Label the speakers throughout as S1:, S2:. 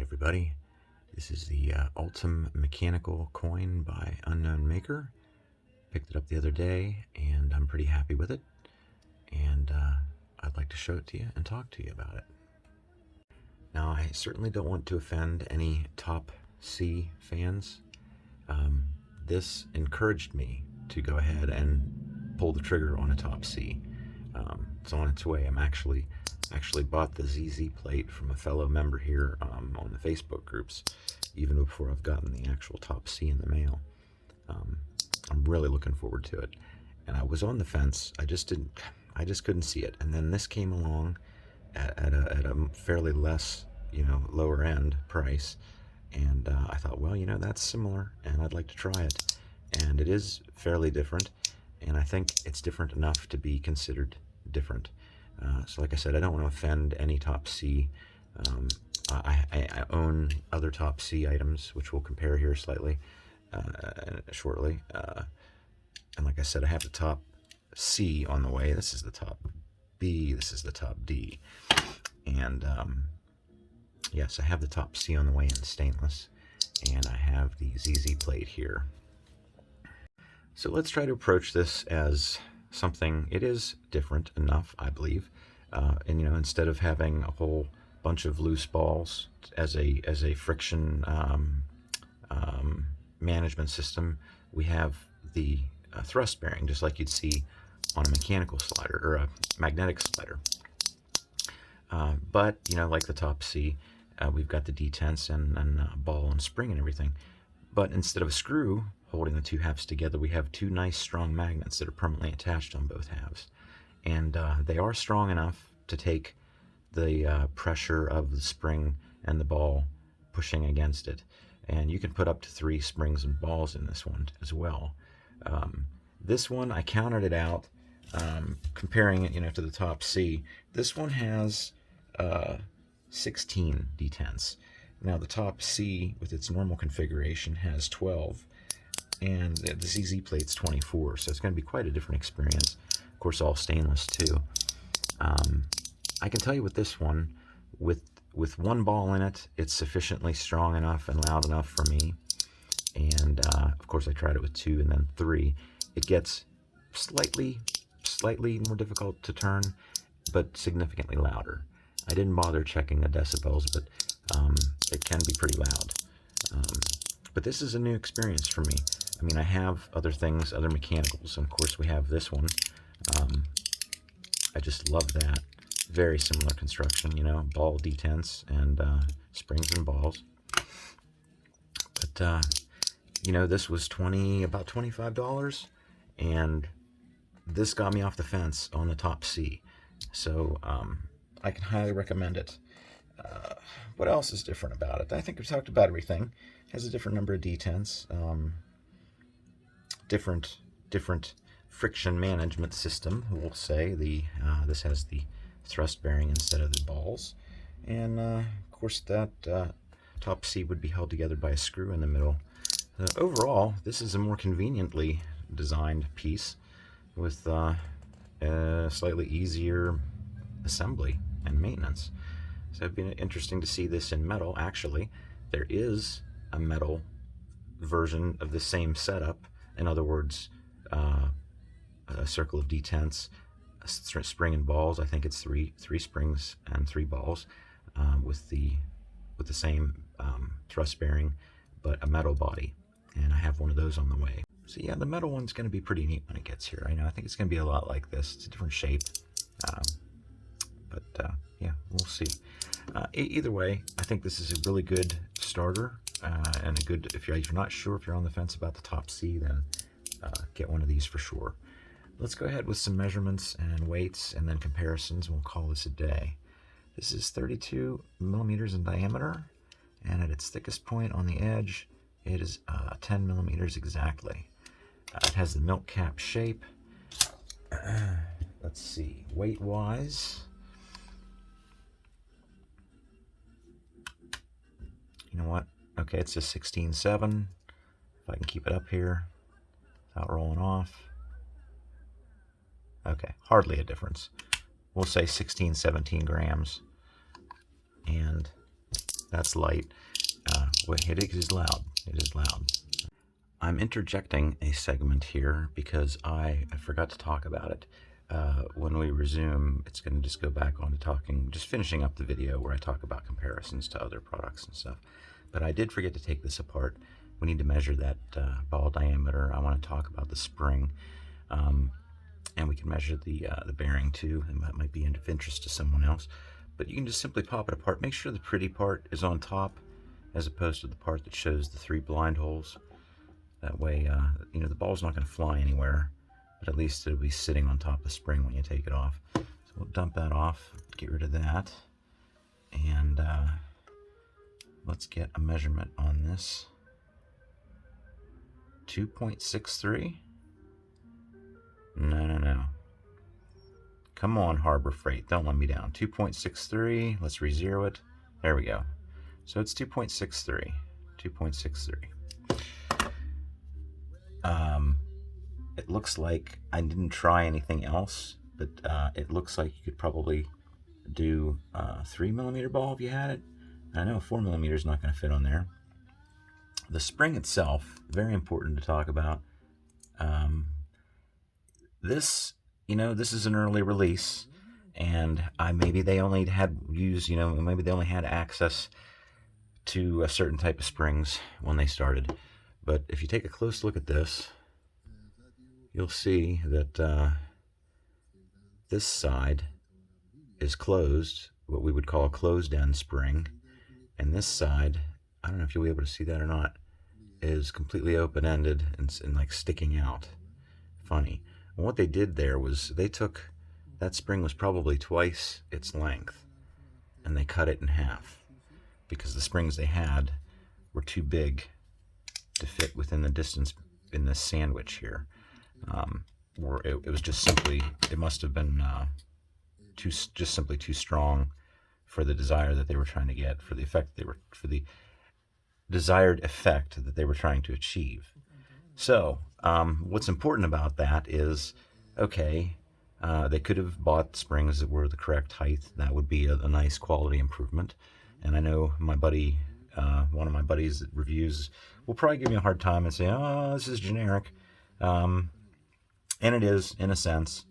S1: everybody. This is the ULTEM mechanical coin by unknown maker. Picked it up the other day and I'm pretty happy with it. And I'd like to show it to you and talk to you about it. Now, I certainly don't want to offend any top C fans. This encouraged me to go ahead and pull the trigger on a top C. It's on its way. I'm actually bought the ZZ plate from a fellow member here on the Facebook groups, even before I've gotten the actual top C in the mail. I'm really looking forward to it. And I was on the fence. I just couldn't see it. And then this came along at a fairly less, lower end price. And I thought, well, that's similar, and I'd like to try it. And it is fairly different, and I think it's different enough to be considered different. So like I said, I don't want to offend any top C. I own other top C items, which we'll compare here slightly shortly. And like I said, I have the top C on the way. This is the top B. This is the top D. And yes, I have the top C on the way in stainless, and I have the ZZ plate here. So let's try to approach this as something. It is different enough, I believe. And instead of having a whole bunch of loose balls as a friction management system, we have the thrust bearing, just like you'd see on a mechanical slider or a magnetic slider. But like the top C, we've got the detents and ball and spring and everything. But instead of a screw holding the two halves together, we have two nice strong magnets that are permanently attached on both halves. And they are strong enough to take the pressure of the spring and the ball pushing against it. And you can put up to 3 springs and balls in this one as well. This one, I counted it out, comparing it, to the top C. This one has 16 detents. Now the top C with its normal configuration has 12, and the ZZ plate's 24, so it's going to be quite a different experience. Of course, all stainless too. I can tell you with this one, with one ball in it, it's sufficiently strong enough and loud enough for me. And of course, I tried it with 2 and then 3. It gets slightly more difficult to turn, but significantly louder. I didn't bother checking the decibels, but it can be pretty loud. But this is a new experience for me. I mean, I have other things, other mechanicals, and of course we have this one. I just love that. Very similar construction, ball detents and springs and balls. But, this was about $25, and this got me off the fence on the top C. So, I can highly recommend it. What else is different about it? I think we've talked about everything. It has a different number of detents, different friction management system. We'll say this has the thrust bearing instead of the balls, and of course that top C would be held together by a screw in the middle. Overall, this is a more conveniently designed piece with a slightly easier assembly and maintenance. So it'd be interesting to see this in metal. Actually, there is a metal version of the same setup. In other words, a circle of detents, a spring and balls. I think it's three springs and 3 balls with the same thrust bearing, but a metal body. And I have one of those on the way. So yeah, the metal one's going to be pretty neat when it gets here. I think it's going to be a lot like this. It's a different shape. But yeah, we'll see. Either way, I think this is a really good starter and a good, if you're not sure if you're on the fence about the top C, then get one of these for sure. Let's go ahead with some measurements and weights and then comparisons. We'll call this a day. This is 32 millimeters in diameter, and at its thickest point on the edge, it is 10 millimeters exactly. It has the milk cap shape. Let's see, weight-wise, you know what? Okay, it's a 16.7. If I can keep it up here without rolling off. Okay, hardly a difference. We'll say 16, 17 grams. And That's light. Wait, it is loud. It is loud. I'm interjecting a segment here because I forgot to talk about it. When we resume, it's going to just go back on to talking, just finishing up the video where I talk about comparisons to other products and stuff. But I did forget to take this apart. We need to measure that ball diameter. I want to talk about the spring. And we can measure the bearing too, and that might be of interest to someone else. But you can just simply pop it apart. Make sure the pretty part is on top as opposed to the part that shows the 3 blind holes. That way, you know, the ball's not going to fly anywhere, but at least it'll be sitting on top of the spring when you take it off. So we'll dump that off, get rid of that, and let's get a measurement on this. 2.63? No. Come on, Harbor Freight, don't let me down. 2.63, let's re-zero it. There we go. So it's 2.63. 2.63. It looks like I didn't try anything else, but it looks like you could probably do a 3mm ball if you had it. I know 4mm is not going to fit on there. The spring itself, very important to talk about. This, you know, this is an early release, and maybe they only had maybe they only had access to a certain type of springs when they started. But if you take a close look at this, you'll see that this side is closed, what we would call a closed-end spring, and this side, I don't know if you'll be able to see that or not, is completely open-ended and like sticking out. Funny. And what they did there was they took, that spring was probably twice its length, and they cut it in half because the springs they had were too big to fit within the distance in this sandwich here. Or it was just simply, it must have been just simply too strong for the desire that they were trying to get, for the effect for the desired effect that they were trying to achieve. So what's important about that is, okay, they could have bought springs that were the correct height. That would be a nice quality improvement. And I know my buddy, one of my buddies that reviews, will probably give me a hard time and say, oh, this is generic. And it is, in a sense.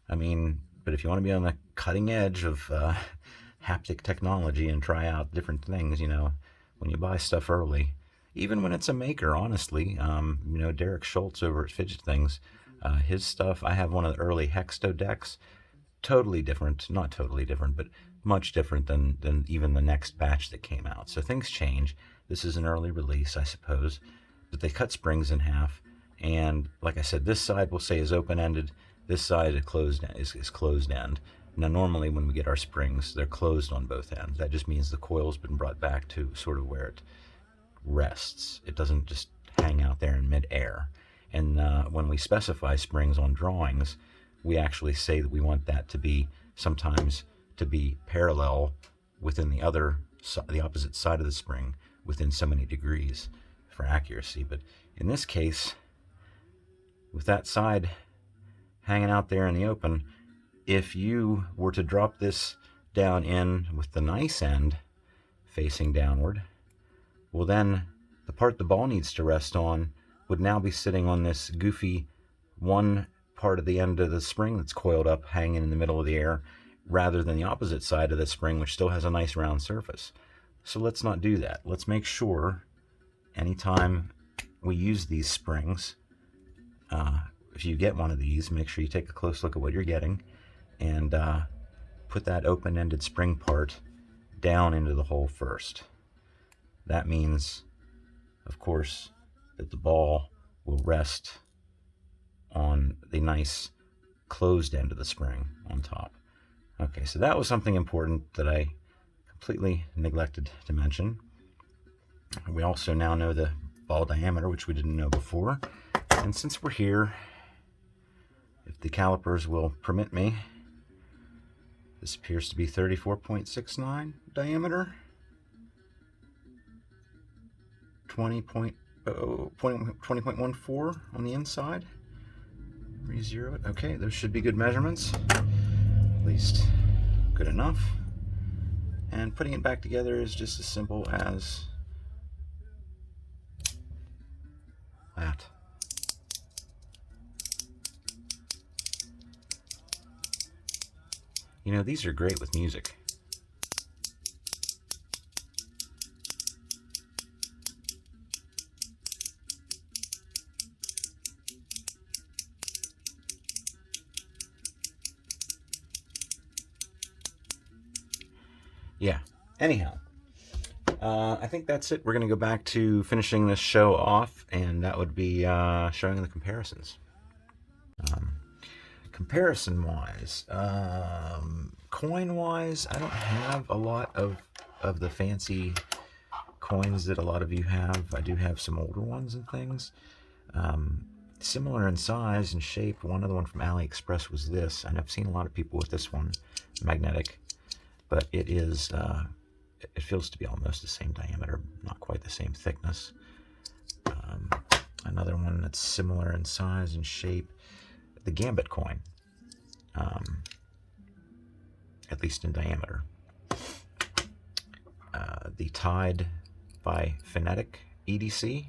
S1: I mean, but if you want to be on the cutting edge of haptic technology and try out different things, you know, when you buy stuff early, even when it's a maker, honestly, you know, Derek Schultz over at Fidget Things, his stuff, I have one of the early Hexto decks, totally different, not totally different, but much different than even the next batch that came out. So things change. This is an early release, I suppose, but they cut springs in half. And like I said, this side we'll say is open-ended. This side is closed end. Now normally when we get our springs, they're closed on both ends. That just means the coil's been brought back to sort of where it rests. It doesn't just hang out there in mid-air. And when we specify springs on drawings, we actually say that we want that to be sometimes to be parallel within the opposite side of the spring within so many degrees for accuracy. But in this case, with that side hanging out there in the open, if you were to drop this down in with the nice end facing downward, well then the part the ball needs to rest on would now be sitting on this goofy one part of the end of the spring that's coiled up hanging in the middle of the air, rather than the opposite side of the spring, which still has a nice round surface. So let's not do that. Let's make sure anytime we use these springs, if you get one of these, make sure you take a close look at what you're getting and put that open-ended spring part down into the hole first. That means, of course, that the ball will rest on the nice closed end of the spring on top. Okay, so that was something important that I completely neglected to mention. We also now know the ball diameter, which we didn't know before. And since we're here, if the calipers will permit me, this appears to be 34.69 diameter, 20.14 on the inside. Re-zero it. Okay, those should be good measurements. At least good enough. And putting it back together is just as simple as that. You know, these are great with music. Yeah. Anyhow, I think that's it. We're going to go back to finishing this show off, and that would be showing the comparisons. Um, Comparison-wise, coin-wise, I don't have a lot of the fancy coins that a lot of you have. I do have some older ones and things. Similar in size and shape. One other one from AliExpress was this, and I've seen a lot of people with this one, magnetic, but it is, it feels to be almost the same diameter, not quite the same thickness. Another one that's similar in size and shape, the Gambit coin, at least in diameter. The Tide by Phonetic EDC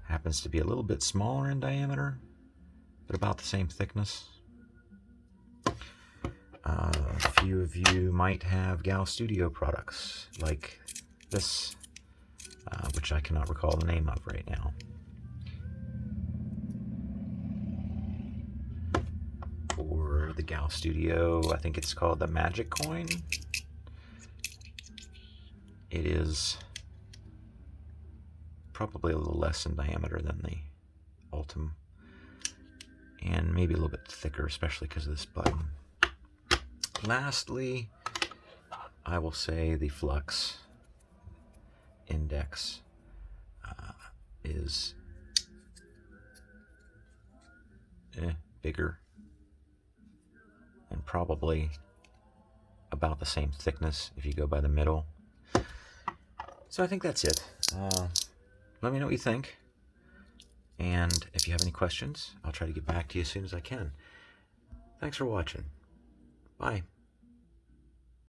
S1: happens to be a little bit smaller in diameter, but about the same thickness. A few of you might have Gal Studio products like this, which I cannot recall the name of right now. Or the Gal Studio, I think it's called the Magic Coin. It is probably a little less in diameter than the ULTEM, and maybe a little bit thicker, especially because of this button. Lastly, I will say the Flux Index is bigger and probably about the same thickness if you go by the middle. So I think that's it. Let me know what you think, and if you have any questions, I'll try to get back to you as soon as I can. Thanks for watching. Bye.